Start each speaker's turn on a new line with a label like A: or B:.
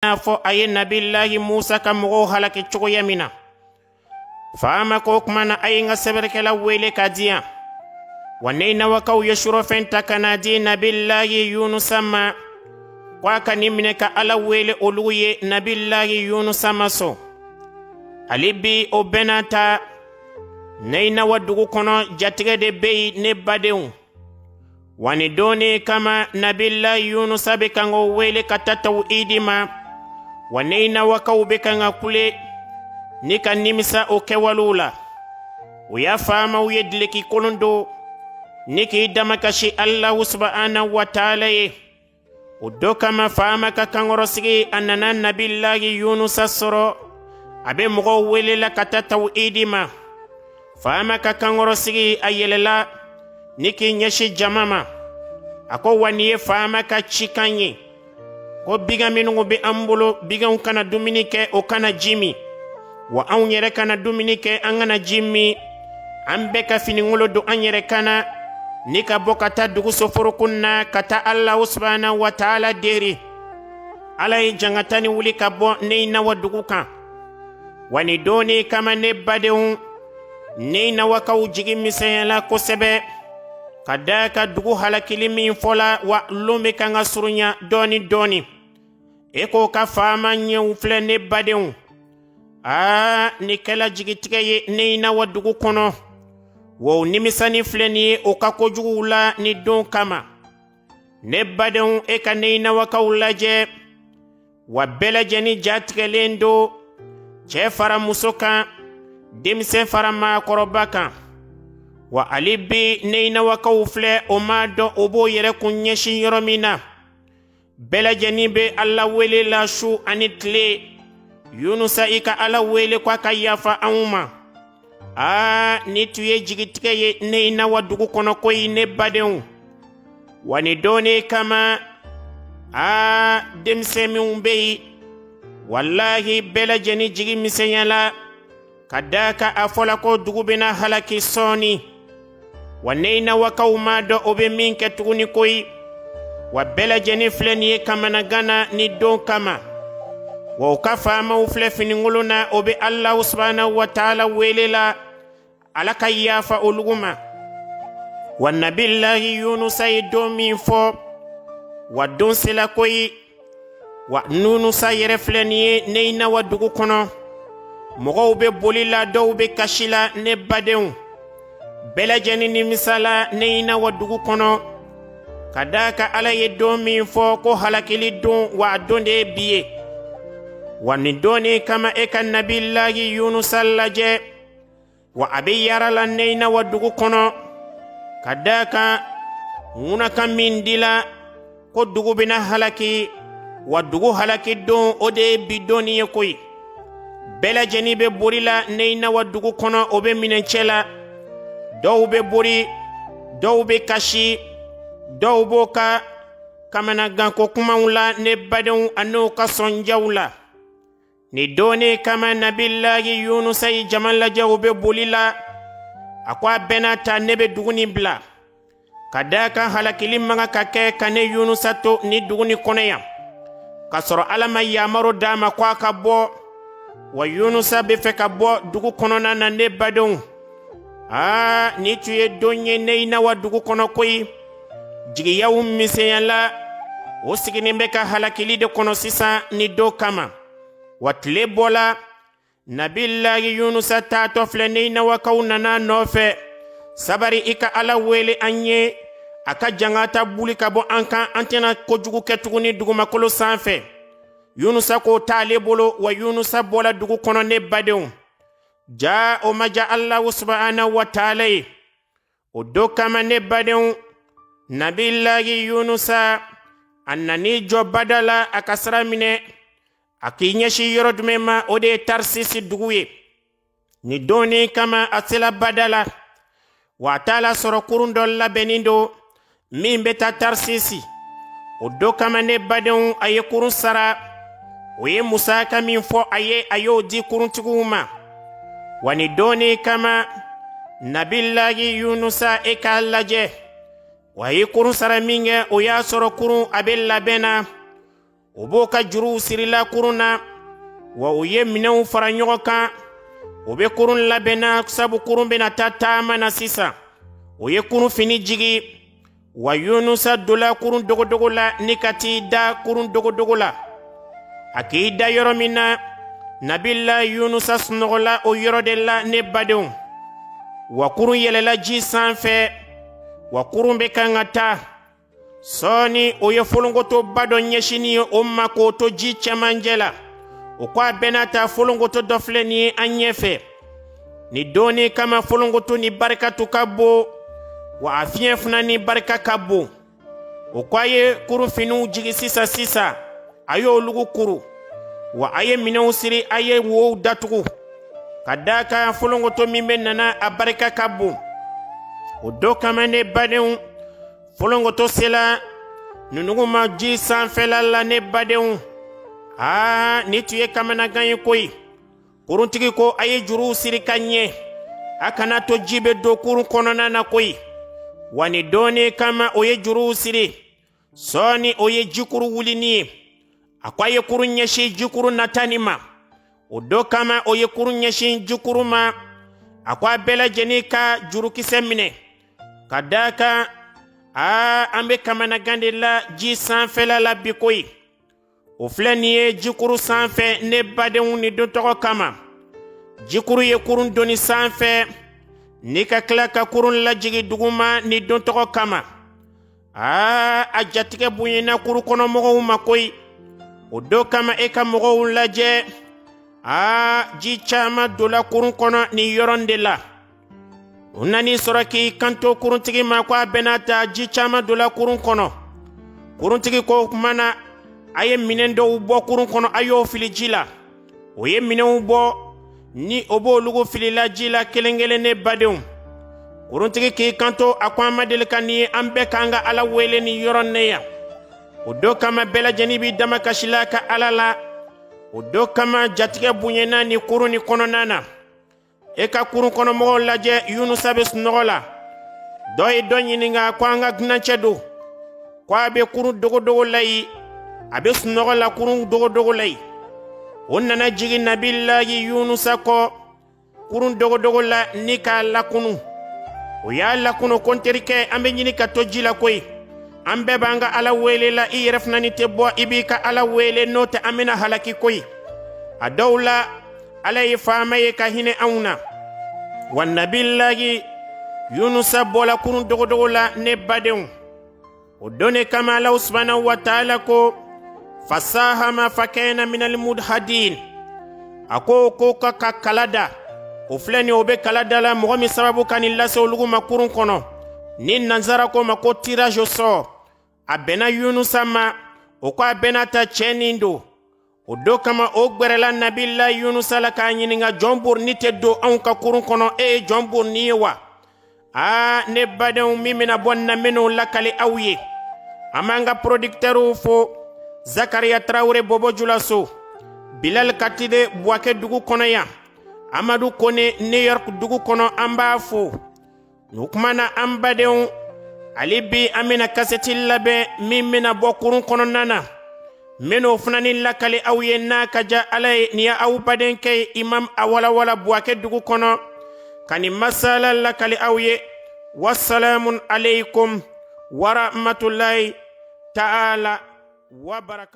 A: fo aye nabillahi Musa ka mɔgɔw halaki cogoya min na. Faama ko kuma na aye nga sɛbɛrɛkɛla wele ka diyan. Wa ne nawakaw ye surɔfɛn ta kana di nabillahi Yunusa ma. Ko a ka ni minɛ ka Ala wele olu ye nabillahi Yunusa ma so. Ali bi o bɛna ta ne nawa dugu kɔnɔ jatigɛ de bɛ yen ne badenw. Wa ni doni kama nabillahi Yunusa bɛ kan k'o wele ka taa tawhidi ma. Wa ne nawakaw bɛ kan ka kule ni ka nimisa o kɛwalew la. O y'a faamaw ye dileki kolon do ni k'i dama kasi Allahu subhanahu wa ta'ala ye. O do kama faama ka kankɔrɔsigi a nana nabillahi Yunusa sɔrɔ a bɛ mɔgɔw welela ka taa tawhidi ma. Faama ka kankɔrɔsigi a yɛlɛla ni k'i ɲɛsi jama ma. A ko wa ni ye faama ka cikan ye ko bigan minnu bɛ an bolo biganw kana dumuni kɛ o kana ji min. Wa anw yɛrɛ kana dumuni kɛ an kana ji min. An bɛɛ ka finiŋolo don an yɛrɛ kana ni ka bɔ ka taa dugu soforokun na ka taa Allahu subhanahu wa ta'ala deri. Ala ye jankata ni wuli ka bɔ ne nawa dugu kan. Wa ni doni kama ne badenw ne nawakaw jigi misɛnyala kosɛbɛ ka daa ka dugu halakili min fɔla wa lon bɛ kan ka surunya dɔɔni dɔɔni. E ko ka faama ɲɛw filɛ ne badenw. Ni kɛla jigitigɛ ye ne nawa dugu kɔnɔ. Wa nimisani filɛ ni ye o ka kojuguw la ni don kama. Ne badenw e ka ne nawakaw lajɛ. Wa bɛɛ lajɛlen jatigɛlen do cɛ fara muso kan denmisɛn fara maakɔrɔba kan. Wa ale bi ne nawakaw filɛ o ma dɔn o b'o yɛrɛ kun ɲɛsin yɔrɔ min na. Bɛɛ lajɛlen bɛ Ala wele la su ani tile. Yunusa i ka Ala wele ko a ka yafa anw ma. Ni tun ye jigitigɛ ye ne nawa dugu kɔnɔ koyi ne badenw. Wa ni doni kama denmisɛn minw bɛ yen wallahi bɛɛ lajɛlen jigi misɛnyala ka daa ka a fɔla ko dugu bɛna halaki sɔɔni. Wa ne nawakaw ma dɔn o bɛ min kɛ tuguni koyi. Wa bɛɛ lajɛlen filɛ nin ye kamanagana ni don kama. Wa o ka faamaw filɛ finiŋolo na o bɛ Allahu subhanahu wa ta'ala wele la Ala ka yafa olugu ma. Wa nabillahi Yunusa ye don min fɔ wa don sela koyi. Wa Yunusa yɛrɛ filɛ nin ye ne nawa dugu kɔnɔ. Mɔgɔw bɛ boli la dɔw bɛ kasi la ne badenw. Bɛɛ lajɛlen nimisala ne nawa dugu kɔnɔ. Ka daa ka Ala ye don min fɔ ko halakili don wa a don de ye bi ye. Wa nin doni kama e ka nabillahi Yunusa lajɛ. Wa a bɛ yara la ne nawa dugu kɔnɔ. Ka daa kan ŋunakan min dila ko dugu bɛna halaki. Wa dugu halaki don o de ye bi doni ye koyi. Bɛɛ lajɛlen bɛ bori la ne nawa dugu kɔnɔ o bɛ minɛncɛ la. Dɔw bɛ bori dɔw bɛ kasi dɔw b'o ka kamanaganko kumaw la ne badenw an'o ka sɔnjaw la. Ni doni kama nabillahi Yunusa ye jama lajɛ o bɛ boli la. A ko a bɛna ta ne bɛ dugu nin bila. Ka daa kan halakili man ka kɛ ka ne Yunusa to ni dugu nin kɔnɔ yan. Ka sɔrɔ Ala ma yamaro d'a ma ko a ka bɔ. Wa Yunusa bɛ fɛ ka bɔ dugu kɔnɔna na ne badenw. Ni tun ye don ye ne nawa dugu kɔnɔ koyi. Jigiyaw misɛnyala o sigilen bɛ ka halakili de kɔnɔ sisan ni do kama. Wa tile bɔla nabillahi Yunusa taatɔ filɛ ne nawakaw nana nɔfɛ. Sabari i ka Ala wele an ye. A ka jankata buli ka bɔ an kan an tɛna kojugu kɛ tuguni dugumakolo sanfɛ. Yunusa k'o t'ale bolo wa Yunusa bɔla dugu kɔnɔ ne badenw. O ma ja Allahu subhanahu wa ta'ala ye. O do kama ne badenw nabillahi Yunusa a nan'i jɔ bada la a ka sira minɛ. A k'i ɲɛsin yɔrɔ jumɛn ma o de ye Tarsisi dugu ye. Ni doni kama a sela bada la. Wa a t'a la sɔrɔ kurun dɔ labɛnnen do min bɛ taa Tarsisi. O do kama ne badenw a ye kurun sara. O ye musaka min fɔ a y'o di kuruntigiw ma. Wa ni doni kama nabillahi Yunusa e k'a lajɛ. Wa a ye kurun sara min kɛ o y'a sɔrɔ kurun a bɛ labɛn na. o b'o ka juruw sirila kurun na wa u ye minɛnw fara ɲɔgɔn kan o be kurun labɛnna sabu kurun bena ta taama na sisan o ye kurun fini jigi wa Yunusa dola kurun dogodogo la ni ka t'i da kurun dogodogo la a k'i da yɔrɔ min na Nabila Yunusa sunɔgɔla o yɔrɔ de la ne badenw wa kurun yɛlɛla ji sanfɛ wa kurun be kan ka taa sɔɔni o ye folonkotoba dɔ ɲɛsinin ye o ma k'o to ji cɛmancɛ la o ko a bɛna ta folonkoto dɔ filɛ nin ye an ɲɛfɛ ni donni kama folonkoto ni barikatu ka bon wa a fiɲɛ fana ni barika ka bon o ko a ye kurun finiw jigi sisan a y'olugu kuru wa a ye minɛnw siri a ye wow datugu ka daa kan folonkoto min bɛ nana a barika ka bon o do kama ne badenw folonkoto sela nunugu ma ji sanfɛla la ne badenw ni tun ye kamanagan ye koyi kuruntigi ko a ye juruw siri ka ɲɛ a kana to ji bɛ don kurun kɔnɔna na koyi wa ni dɔɔni kama o ye juruw siri sɔɔni o ye jikuru wulini ye a ko a ye kurun ɲɛsin jikuru natani ma o do kama o ye kurun ɲɛsin jikuru ma a ko a bɛɛ lajɛlen ka jurukisɛ minɛ ka daa kan an bɛ kamanagan de la ji sanfɛla la bi koyi o filɛ nin ye jikuru sanfɛ ne badenw ni don tɔgɔ kama jikuru ye kurun doni sanfɛ ni ka tila ka kurun lajigi duguma ni don tɔgɔ kama a jatigɛ bonyana kuru kɔnɔ mɔgɔw ma koyi o do kama e ka mɔgɔw lajɛ ji caman dola kurun kɔnɔ ni yɔrɔn de la o nani sɔrɔ k'i kanto kuruntigi ma ko a bɛna ta ji caman dola kurun kɔnɔ kuruntigi ko kuma na a ye minɛn dɔw bɔ kurun kɔnɔ a y'o fili ji la o ye minɛnw bɔ ni o b'olugu filila ji la kelen kelen ne badenw kuruntigi k'i kanto a ko an ma deli ka nin ye an bɛɛ k'an ka ala wele ni yɔrɔ ne yan o do kama bɛɛ lajɛlen b'i dama kasila ka ala la o do kama jatigɛ bonyana ni kurun ni kɔnɔna na e ka kurun kɔnɔ mɔgɔw lajɛ Yunusa bɛ sunɔgɔ la dɔ ye dɔ ɲininka ko an ka dunancɛ don ko a bɛ kurun dogodogo la yen a bɛ sunɔgɔ la kurun dogodogo la yen o nana jigin Nabilahi Yunusa kɔ kurun dogodogo la ni k'a lakunu o y'a lakunu ko n terikɛ an bɛ ɲini ka to ji la koyi an bɛɛ b'an ka ala wele la i yɛrɛ fana ni tɛ bɔ i b'i ka ala wele n'o tɛ an bɛna halaki koyi a dɔw la ala ye faama ye ka hinɛ anw na wa Nabilahi Yunusa bɔla kurun dogodogo la ne badenw o don de kama Alahu subhanahu wa ta'ala ko fasahama fakana minal mudhadin a ko ka kala da o filɛ nin o bɛ kala da la mɔgɔ min sababu ka nin lase olugu ma kurun kɔnɔ ni nanzara ko ma ko tirage au sort a bɛnna Yunusa ma o ko a bɛna ta cɛ nin don o do kama o gbɛrɛla Nabila Yunusa la k'a ɲininka jɔn boroni tɛ don anw ka kurun kɔnɔ e ye jɔn boroni ye wa ne badenw min bɛna bɔ na minɛw lakali aw ye an b'an ka producteurs fo Zakariya Tarawele Bobojulaso Bilal Katide Buwake dugu kɔnɔ yan Amadu Kone New York dugu kɔnɔ an b'a fo o kuma na an badenw ale bi an bɛna kasɛti labɛn min bɛna bɔ kurun kɔnɔna na n bɛn'o fana ni lakali aw ye n'a ka ja ala ye nin ye aw badenkɛ ye Imam Awalawala Buwake dugu kɔnɔ ka nin masala lakali aw ye wassalamun alaikum wa rahmatulahi ta'ala wa barakatuh.